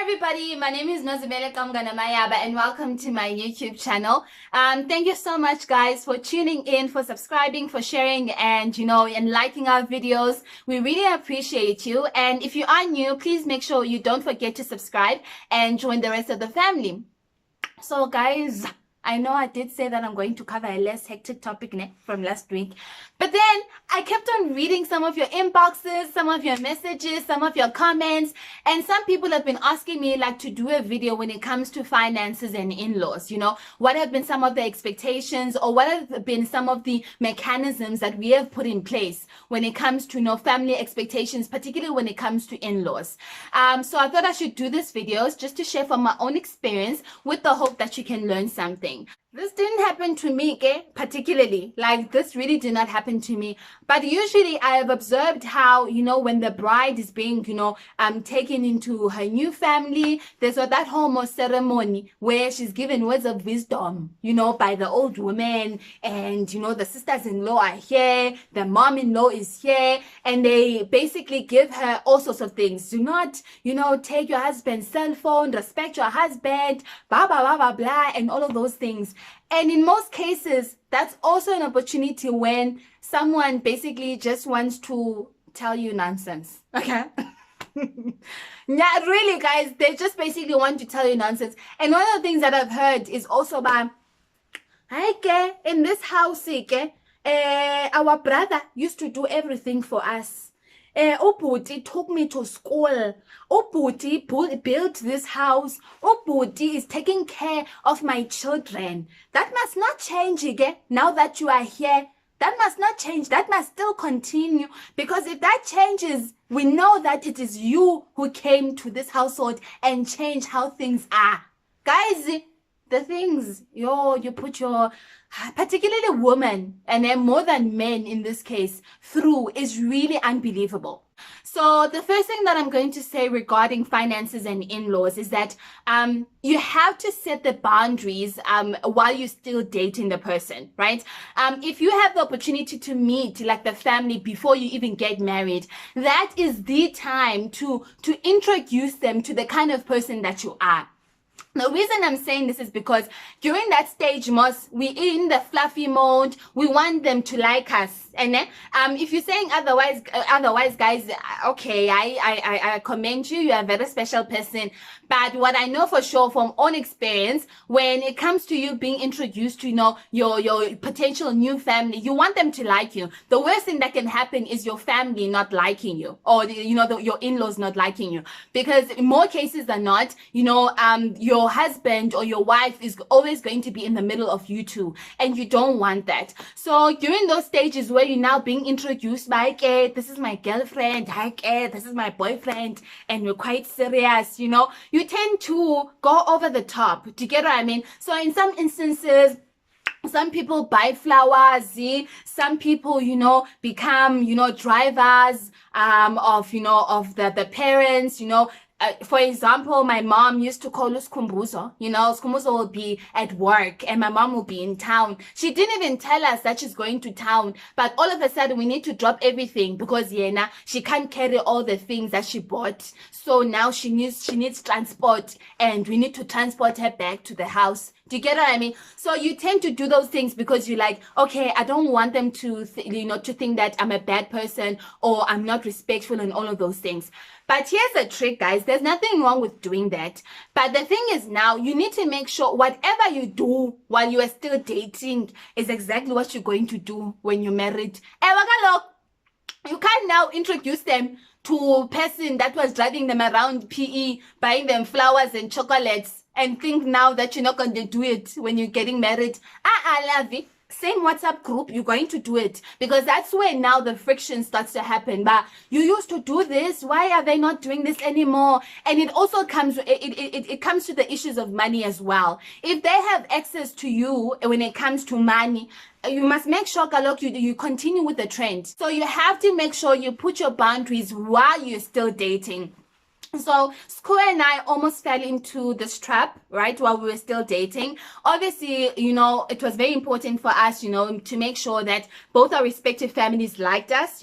everybody, my name is Nozibele Kamganamayaba and welcome to my YouTube channel. Thank you so much guys for tuning in, for subscribing, for sharing and and liking our videos. We really appreciate you, and if you are new, please make sure you don't forget to subscribe and join the rest of the family. So guys, I know I did say that I'm going to cover a less hectic topic from last week, but then I kept on reading some of your inboxes, some of your messages, some of your comments, and some people have been asking me to do a video when it comes to finances and in-laws. What have been some of the expectations, or what have been some of the mechanisms that we have put in place when it comes to family expectations, particularly when it comes to in-laws. So I thought I should do this videos just to share from my own experience, with the hope that you can learn something. This didn't happen to me, particularly. This really did not happen to me. But usually I have observed how, when the bride is being, taken into her new family, there's that whole ceremony where she's given words of wisdom, by the old woman, and, the sisters-in-law are here, the mom-in-law is here, and they basically give her all sorts of things. Do not, take your husband's cell phone, respect your husband, blah, blah, blah, blah, blah, and all of those things. And in most cases, that's also an opportunity when someone basically just wants to tell you nonsense. Okay? Yeah, really, guys, they just basically want to tell you nonsense. And one of the things that I've heard is also about, in this house, our brother used to do everything for us. Ubhuti took me to school. Ubhuti built this house. Ubhuti is taking care of my children. That must not change again now that you are here. That must not change. That must still continue. Because if that changes, we know that it is you who came to this household and changed how things are. Guys, the things you put your, particularly women, and then more than men in this case, through is really unbelievable. So the first thing that I'm going to say regarding finances and in-laws is that you have to set the boundaries while you're still dating the person, right? If you have the opportunity to meet the family before you even get married, that is the time to introduce them to the kind of person that you are. The reason I'm saying this is because during that stage, we're in the fluffy mode. We want them to like us. And then, if you're saying otherwise, guys, okay, I commend you. You're a very special person. But what I know for sure from own experience, when it comes to you being introduced to, your potential new family, you want them to like you. The worst thing that can happen is your family not liking you, or, your in-laws not liking you. Because in more cases than not, your husband or your wife is always going to be in the middle of you two, and you don't want that. So during those stages where you're now being introduced by, this is my girlfriend, this is my boyfriend, and we're quite serious, you tend to go over the top. Do you get what I mean? So in some instances, some people buy flowers, some people, become, drivers of the parents, for example, my mom used to call us Skhumbuzo. Skhumbuzo will be at work and my mom will be in town. She didn't even tell us that she's going to town, but all of a sudden we need to drop everything because she can't carry all the things that she bought. So now she needs transport, and we need to transport her back to the house. Do you get what I mean? So you tend to do those things because you're like, okay, I don't want them to, to think that I'm a bad person or I'm not respectful and all of those things. But here's the trick, guys. There's nothing wrong with doing that. But the thing is now, you need to make sure whatever you do while you are still dating is exactly what you're going to do when you're married. You can't now introduce them to a person that was driving them around PE, buying them flowers and chocolates, and think now that you're not going to do it when you're getting married. Love it. Same WhatsApp group, you're going to do it, because that's where now the friction starts to happen. But you used to do this, why are they not doing this anymore? And it also comes, it comes to the issues of money as well. If they have access to you when it comes to money, you must make sure, Kalok, you continue with the trend. So you have to make sure you put your boundaries while you're still dating. So School and I almost fell into this trap, right, while we were still dating. Obviously, it was very important for us, to make sure that both our respective families liked us,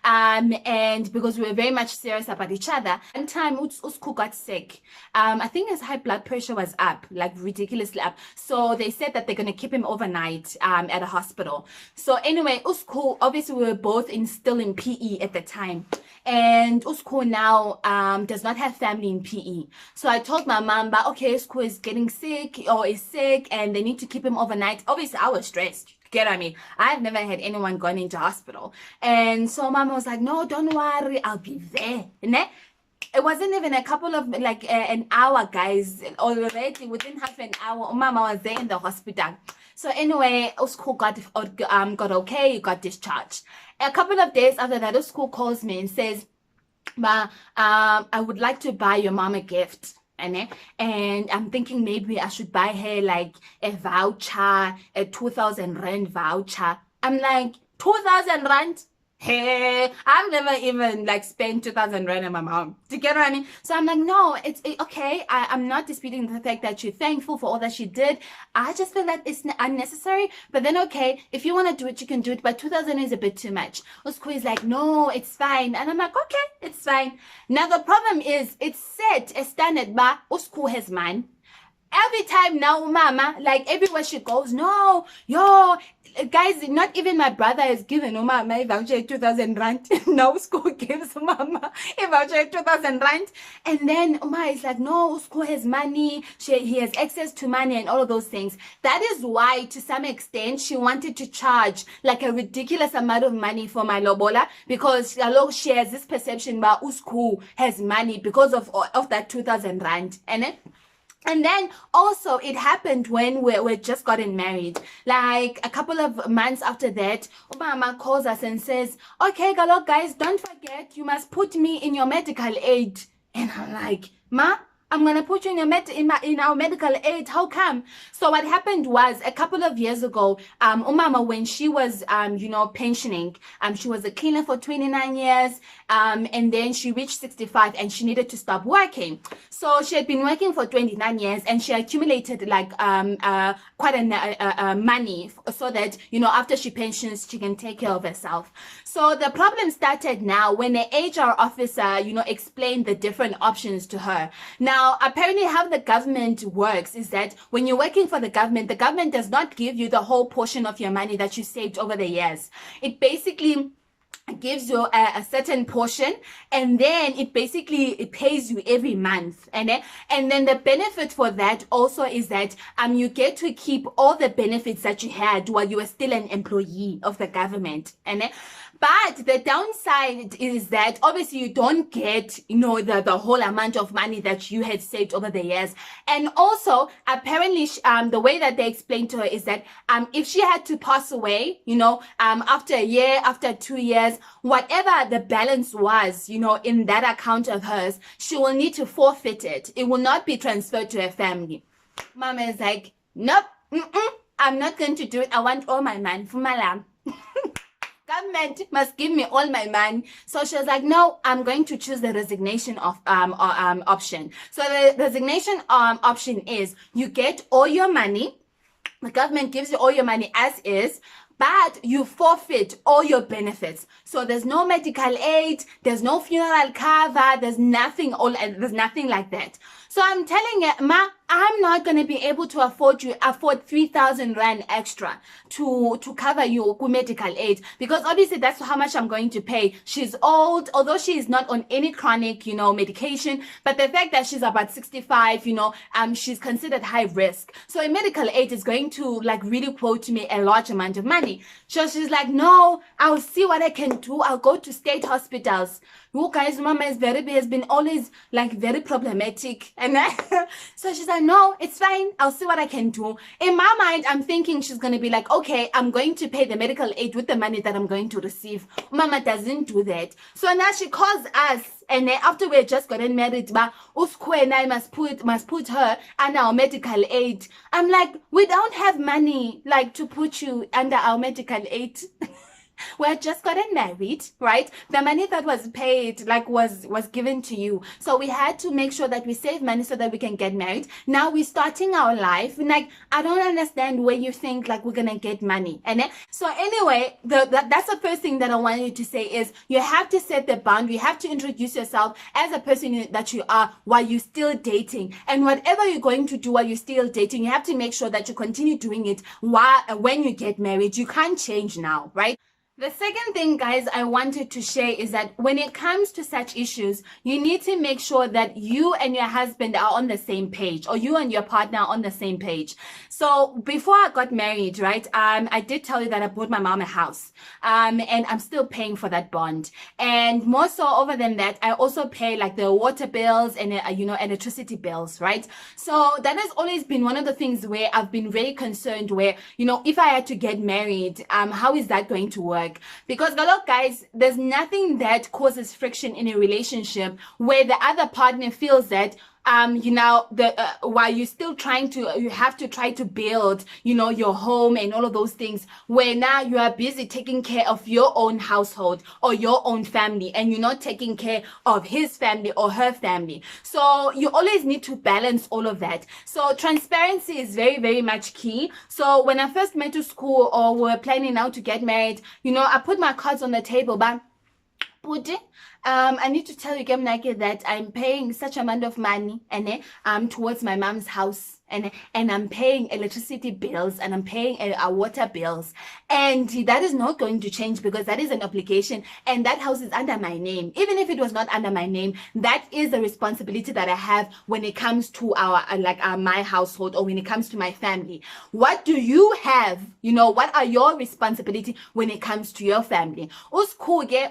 and because we were very much serious about each other. One time, Usku got sick. I think his high blood pressure was up, like ridiculously up. So they said that they're going to keep him overnight at a hospital. So anyway, Usku, obviously we were both still in PE at the time. And Usku now does not have family in PE. So I told my mom, but okay, Usku is getting sick or is sick and they need to keep him overnight. Obviously, I was stressed. Get on me. I've never had anyone gone into hospital. And so mama was like, no, don't worry, I'll be there. Ne? It wasn't even a couple of an hour, guys. Already within half an hour, mama was there in the hospital. So anyway, Usku got okay, he got discharged. A couple of days after that, Usku calls me and says, "Ma, I would like to buy your mom a gift." And I'm thinking maybe I should buy her like a voucher, a 2,000 rand voucher. I'm like, 2,000 rand? Hey, I've never even spent 2,000 rand on my mom. Do you get what I mean? So I'm like, no, it's okay. I'm not disputing the fact that you're thankful for all that she did. I just feel that it's unnecessary. But then, okay, if you want to do it, you can do it. But 2,000 is a bit too much. Usku is like, no, it's fine. And I'm like, okay, it's fine. Now, the problem is it's set a standard, but Usku has mine. Every time now, mama, everywhere she goes, no, yo, guys, not even my brother has given mama a voucher 2,000 rand. Now school gives mama a voucher 2,000 rand. And then Uma is like, no, school has money. He has access to money and all of those things. That is why, to some extent, she wanted to charge a ridiculous amount of money for my lobola, because she has this perception that Usku has money because of that 2,000 rand. And then also it happened when we just gotten married. A couple of months after that, Mama calls us and says, okay, Galok guys, don't forget, you must put me in your medical aid. And I'm like, Ma, I'm going to put you in our medical aid. How come? So what happened was, a couple of years ago, Umama, when she was, pensioning, she was a cleaner for 29 years, and then she reached 65 and she needed to stop working. So she had been working for 29 years and she accumulated quite a money so that, after she pensions, she can take care of herself. So the problem started now when the HR officer, explained the different options to her. Now, apparently how the government works is that when you're working for the government does not give you the whole portion of your money that you saved over the years. It basically gives you a certain portion, and then it pays you every month. And then the benefit for that also is that you get to keep all the benefits that you had while you were still an employee of the government. But the downside is that obviously you don't get, the whole amount of money that you had saved over the years. And also, apparently, the way that they explained to her is that if she had to pass away, after a year, after 2 years, whatever the balance was, in that account of hers, she will need to forfeit it. It will not be transferred to her family. Mama is like, nope, I'm not going to do it. I want all my money for my lamb. Government must give me all my money. So she was like, no, I'm going to choose the resignation option. So the resignation option is you get all your money. The government gives you all your money as is, but you forfeit all your benefits. So there's no medical aid, there's no funeral cover, there's nothing like that. So I'm telling her, Ma, I'm not going to be able to afford 3,000 rand extra to cover your medical aid, because obviously that's how much I'm going to pay. She's old, although she is not on any chronic, medication, but the fact that she's about 65, she's considered high risk. So a medical aid is going to really quote me a large amount of money. So she's like, no, I'll see what I can do. I'll go to state hospitals. You guys, Mama has been always very problematic. And so she's like, no, it's fine. I'll see what I can do. In my mind, I'm thinking she's going to be like, okay, I'm going to pay the medical aid with the money that I'm going to receive. Mama doesn't do that. So now she calls us. And then after we just gotten married, Usku and I must put her under our medical aid. I'm like, we don't have money to put you under our medical aid. We had just gotten married, right? The money that was paid, like, was given to you. So we had to make sure that we save money so that we can get married. Now we're starting our life. And like, I don't understand where you think like we're gonna get money. And then, so anyway, that's the first thing that I want you to say is you have to set the boundary. You have to introduce yourself as a person that you are while you're still dating. And whatever you're going to do while you're still dating, you have to make sure that you continue doing it when you get married. You can't change now, right? The second thing, guys, I wanted to share is that when it comes to such issues, you need to make sure that you and your husband are on the same page, or you and your partner are on the same page. So before I got married, right, I did tell you that I bought my mom a house, and I'm still paying for that bond. And more so over than that, I also pay like the water bills and, electricity bills, right? So that has always been one of the things where I've been very concerned where, if I had to get married, how is that going to work? Because look, guys, there's nothing that causes friction in a relationship where the other partner feels that while you're still you have to try to build, your home and all of those things, where now you are busy taking care of your own household or your own family, and you're not taking care of his family or her family. So you always need to balance all of that. So transparency is very, very much key. So when I first went to school or were planning now to get married, I put my cards on the table, but I need to tell you, Gemnake, that I'm paying such amount of money towards my mom's house. And I'm paying electricity bills, and I'm paying our water bills, and that is not going to change because that is an obligation, and that house is under my name. Even if it was not under my name, that is the responsibility that I have when it comes to my household, or when it comes to my family. What do you have? What are your responsibility when it comes to your family?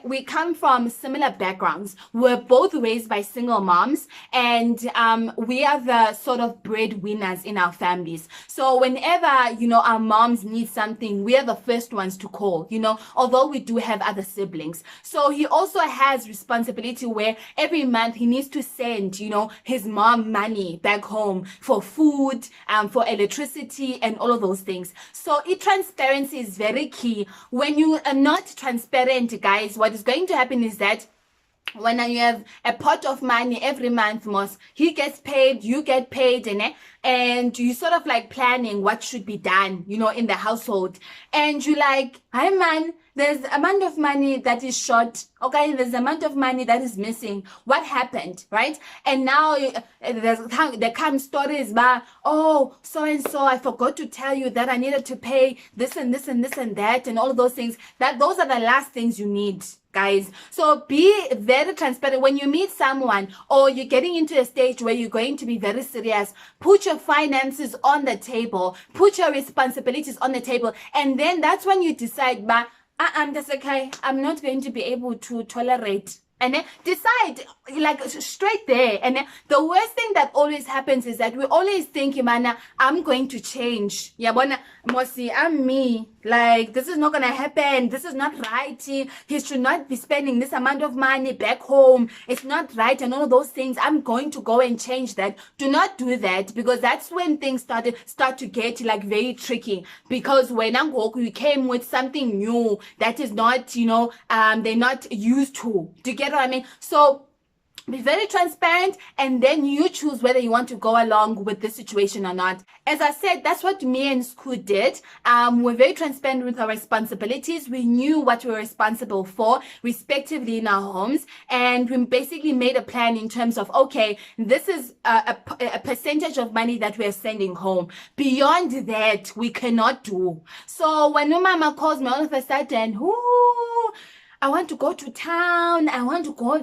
We come from similar backgrounds. We're both raised by single moms, and we are the sort of breadwinners in our families. So whenever, our moms need something, we are the first ones to call, although we do have other siblings. So he also has responsibility where every month he needs to send, his mom money back home for food, for electricity and all of those things. So transparency is very key. When you are not transparent, guys, what is going to happen is that when you have a pot of money every month, he gets paid, you get paid, and you sort of like planning what should be done, in the household. And you like, hi man, there's amount of money that is short. Okay, there's amount of money that is missing. What happened, right? And now there come stories about, oh, so and so, I forgot to tell you that I needed to pay this and this and this and that, and all of those things. Those are the last things you need, guys. So be very transparent when you meet someone, or you're getting into a stage where you're going to be very serious. Put your finances on the table, put your responsibilities on the table, and then that's when you decide, that's okay, I'm not going to be able to tolerate. And then decide, like, straight there. And then the worst thing that always happens is that we always think, man, I'm going to change. Yeah, Mosi, I'm me. Like, this is not going to happen. This is not right. He should not be spending this amount of money back home. It's not right. And all of those things. I'm going to go and change that. Do not do that, because that's when things start to get like very tricky. Because when you came with something new that is not, they're not used to. Do you get what I mean? So be very transparent, and then you choose whether you want to go along with the situation or not. As I said, that's what me and Scoot did. We're very transparent with our responsibilities. We knew what we were responsible for, respectively, in our homes. And we basically made a plan in terms of, okay, this is a percentage of money that we're sending home. Beyond that, we cannot do. So when Mama calls me all of a sudden, I want to go to town, I want to go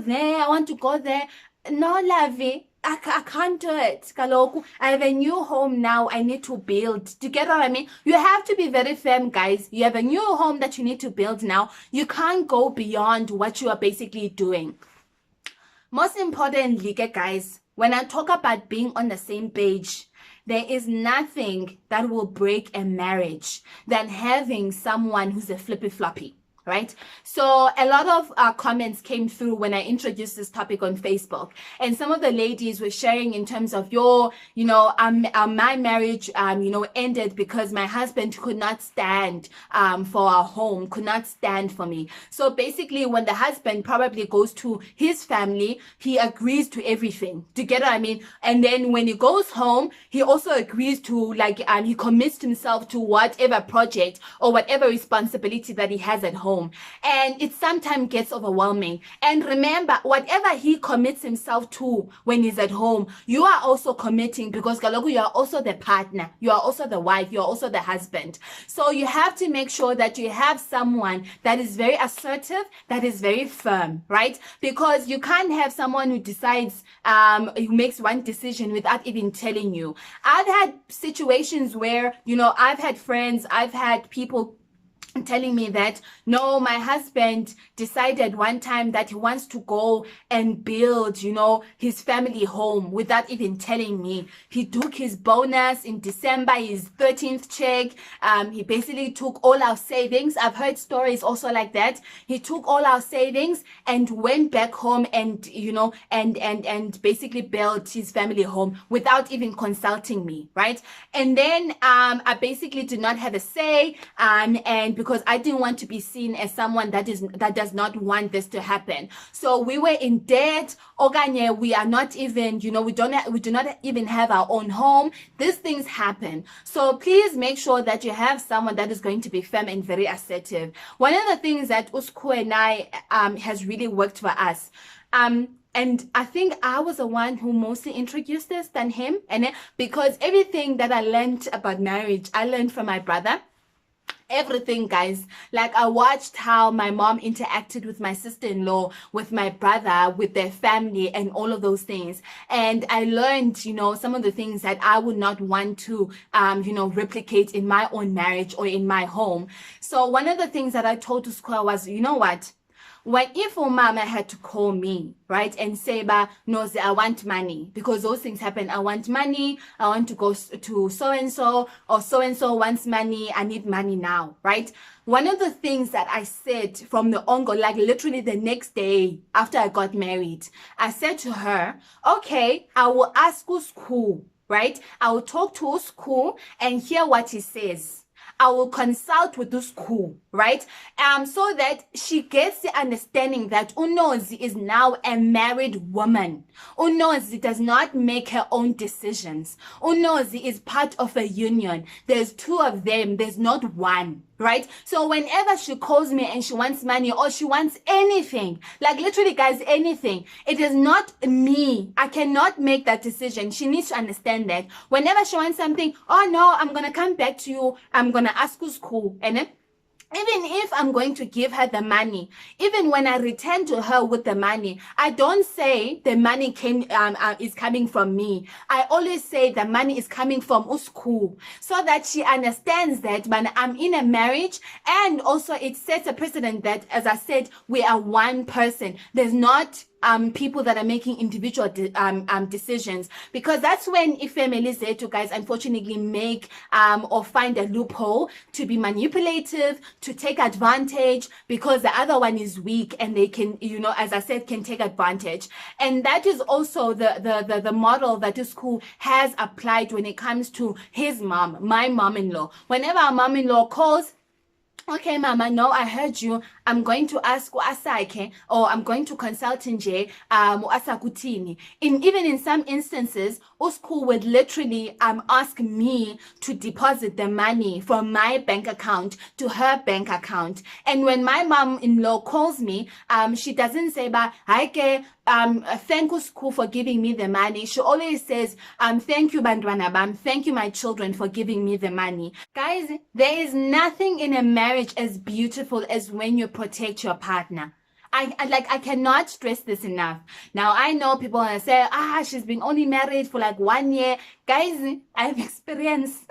there. No, lovey, I can't do it. Kaloku, I have a new home now I need to build. Do you get what I mean? You have to be very firm, guys. You have a new home that you need to build now. You can't go beyond what you are basically doing. Most importantly, guys, when I talk about being on the same page, there is nothing that will break a marriage than having someone who's a flippy floppy. right? So a lot of comments came through when I introduced this topic on Facebook, and some of the ladies were sharing in terms of my marriage, ended because my husband could not stand for our home, could not stand for me. So basically, when the husband probably goes to his family, he agrees to everything. Do you get what I mean? And then when he goes home, he also agrees to he commits himself to whatever project or whatever responsibility that he has at home. And it sometimes gets overwhelming. And remember, whatever he commits himself to when he's at home, you are also committing, because kaloku, you are also the partner, you are also the wife, you are also the husband. So you have to make sure that you have someone that is very assertive, that is very firm, right? Because you can't have someone who decides, who makes one decision without even telling you. I've had situations where, I've had friends, I've had people telling me that, no, my husband decided one time that he wants to go and build, his family home without even telling me. He took his bonus in December, his 13th check. He basically took all our savings. I've heard stories also like that. He took all our savings and went back home and, and basically built his family home without even consulting me, right? And then I basically did not have a say, and because I didn't want to be seen as someone that does not want this to happen. So we were in debt. Oganye, we are not even, we do not even have our own home. These things happen. So please make sure that you have someone that is going to be firm and very assertive. One of the things that Usku and I has really worked for us. And I think I was the one who mostly introduced this than him. And because everything that I learned about marriage, I learned from my brother. Everything, guys. Like, I watched how my mom interacted with my sister-in-law, with my brother, with their family, and all of those things. And I learned, some of the things that I would not want to, replicate in my own marriage or in my home. So one of the things that I told to Square was, you know what? When if mama had to call me, right, and say, no, I want money, because those things happen. I want money. I want to go to so-and-so, or so-and-so wants money. I need money now, right? One of the things that I said from the ongo, like literally the next day after I got married, I said to her, okay, I will ask Usku, right? I will talk to Usku and hear what he says. I will consult with this school, right? So that she gets the understanding that Unozi is now a married woman. Unozi does not make her own decisions. Unozi is part of a union. There's two of them. There's not one. Right? So whenever she calls me and she wants money or she wants anything, like literally, guys, anything, it is not me. I cannot make that decision. She needs to understand that. Whenever she wants something, oh no, I'm going to come back to you. I'm going to ask who's cool. And then, even if I'm going to give her the money, even when I return to her with the money, I don't say the money is coming from me. I always say the money is coming from Usku, so that she understands that when I'm in a marriage, and also it sets a precedent that, as I said, we are one person. There's not people that are making individual decisions, because that's when if families there to, guys, unfortunately make or find a loophole to be manipulative, to take advantage, because the other one is weak and they can, as I said, can take advantage. And that is also the model that the school has applied when it comes to his mom, my mom-in-law. Whenever our mom-in-law calls, okay, mama, no, I heard you. I'm going to ask Asake, or I'm going to consult Nje, Asakutini. Even in some instances, Usku would literally ask me to deposit the money from my bank account to her bank account. And when my mom-in-law calls me, she doesn't say, thank you, school, for giving me the money. She always says, thank you, Bandwana Bam. Thank you, my children, for giving me the money. Guys, there is nothing in a marriage as beautiful as when you protect your partner. I cannot stress this enough. Now, I know people want to say, she's been only married for like 1 year. Guys, I have experience.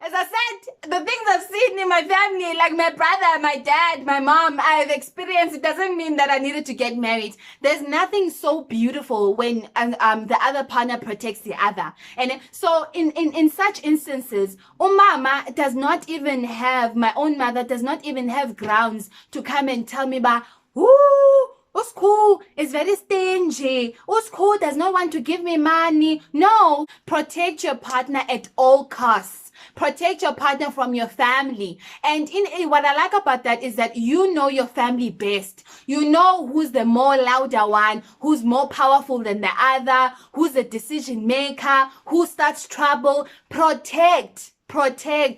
As I said, the things I've seen in my family, like my brother, my dad, my mom, I've experienced, it doesn't mean that I needed to get married. There's nothing so beautiful when the other partner protects the other. And so in such instances, umama does not even have, my own mother does not even have grounds to come and tell me about, ooh, Usko is very stingy. Usko does not want to give me money. No, protect your partner at all costs. Protect your partner from your family. And what I like about that is that you know your family best. You know who's the more louder one, who's more powerful than the other, who's the decision maker, who starts trouble. Protect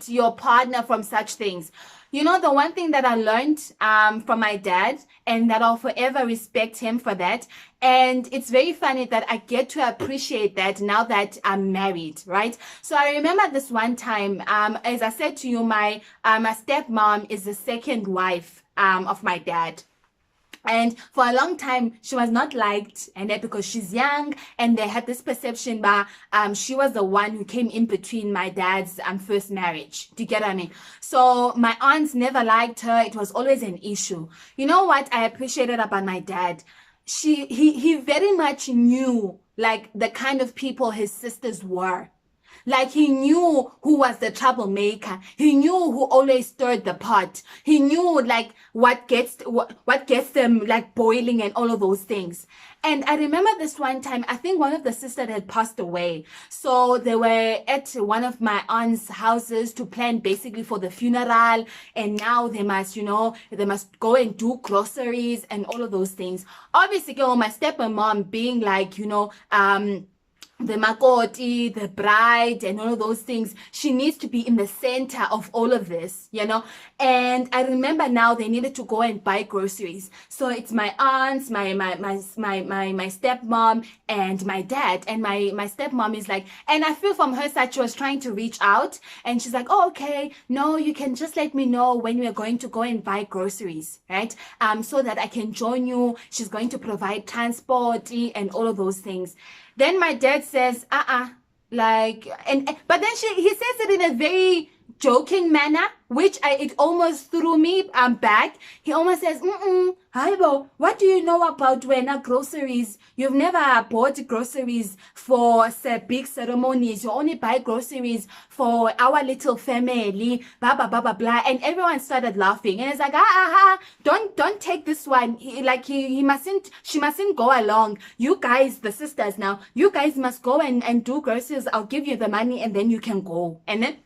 your partner from such things. You know, the one thing that I learned from my dad, and that I'll forever respect him for that. And it's very funny that I get to appreciate that now that I'm married, right? So I remember this one time, as I said to you, my stepmom is the second wife of my dad. And for a long time, she was not liked, and that because she's young, and they had this perception that she was the one who came in between my dad's first marriage. Do you get what I mean? So my aunts never liked her. It was always an issue. You know what I appreciated about my dad? He very much knew like the kind of people his sisters were. Like he knew who was the troublemaker. He knew who always stirred the pot. He knew like what gets them like boiling and all of those things. And I remember this one time, I think one of the sisters had passed away. So they were at one of my aunt's houses to plan basically for the funeral. And now they must go and do groceries and all of those things. Obviously, my stepmom being like, the makoti, the bride, and all of those things. She needs to be in the center of all of this, And I remember now they needed to go and buy groceries. So it's my aunts, my stepmom, and my dad. And my stepmom is like, and I feel from her side she was trying to reach out, and she's like, oh, okay, no, you can just let me know when we are going to go and buy groceries, right? So that I can join you. She's going to provide transport and all of those things. Then my dad says, but then he says it in a very joking manner, which it almost threw me back. He almost says, Haibo, what do you know about when groceries? You've never bought groceries for big ceremonies. You only buy groceries for our little family, blah, blah, blah, blah, blah. And everyone started laughing. And it's like, don't take this one. She mustn't go along. You guys, the sisters now, you guys must go and do groceries. I'll give you the money and then you can go. And then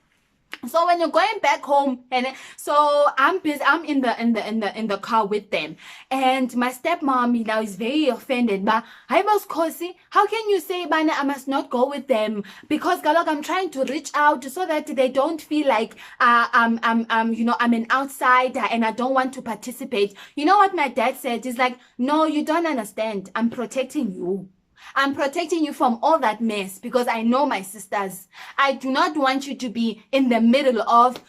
so when you're going back home, and so I'm busy, I'm in the car with them, and my stepmom, is very offended. But I was Kosi, how can you say, Bana, I must not go with them? Because Galok, I'm trying to reach out so that they don't feel like I'm an outsider and I don't want to participate. You know what my dad said? He's like, no, you don't understand. I'm protecting you. I'm protecting you from all that mess because I know my sisters. I do not want you to be in the middle of,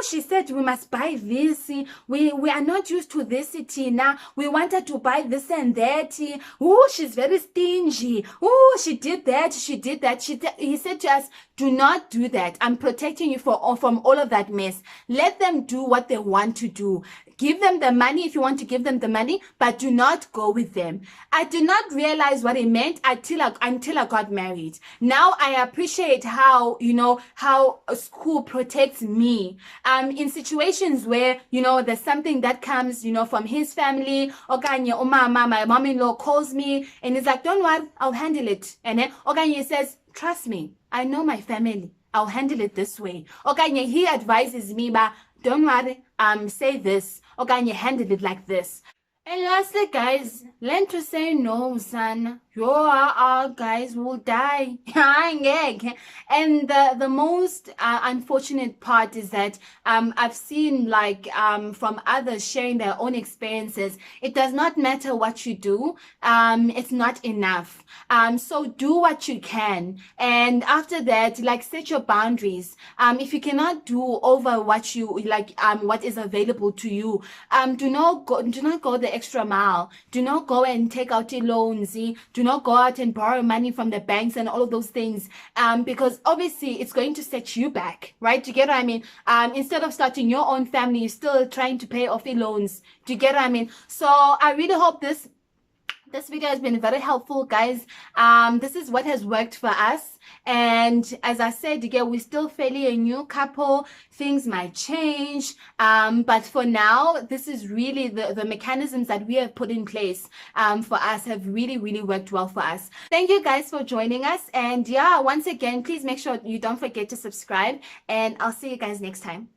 she said we must buy this. We are not used to this, Tina. We wanted to buy this and that. She's very stingy. She did that. She did that. He said to us, do not do that. I'm protecting you from all of that mess. Let them do what they want to do. Give them the money if you want to give them the money, but do not go with them. I did not realize what it meant until I got married. Now I appreciate how a school protects me. In situations where, there's something that comes, from his family, Okanye, Mama, my mom-in-law calls me and he's like, don't worry, I'll handle it. And then Okanye says, trust me, I know my family. I'll handle it this way. Okanye, he advises me, but don't worry, say this. Okanye, handle it like this. And lastly, guys, learn to say no, son. Your guys will die. And the most unfortunate part is that I've seen from others sharing their own experiences. It does not matter what you do. It's not enough. So do what you can. And after that, set your boundaries. If you cannot do over what you what is available to you, do not go the the extra mile. Do not go and take out your loans. Do not go out and borrow money from the banks and all of those things. Because obviously it's going to set you back, right? Do you get what I mean? Instead of starting your own family, you're still trying to pay off your loans. Do you get what I mean? So I really hope this video has been very helpful, guys. This is what has worked for us, and as I said again, we're still fairly a new couple. Things might change, but for now, this is really the mechanisms that we have put in place for us have really worked well for us. Thank you guys for joining us, and yeah, once again, please make sure you don't forget to subscribe, and I'll see you guys next time.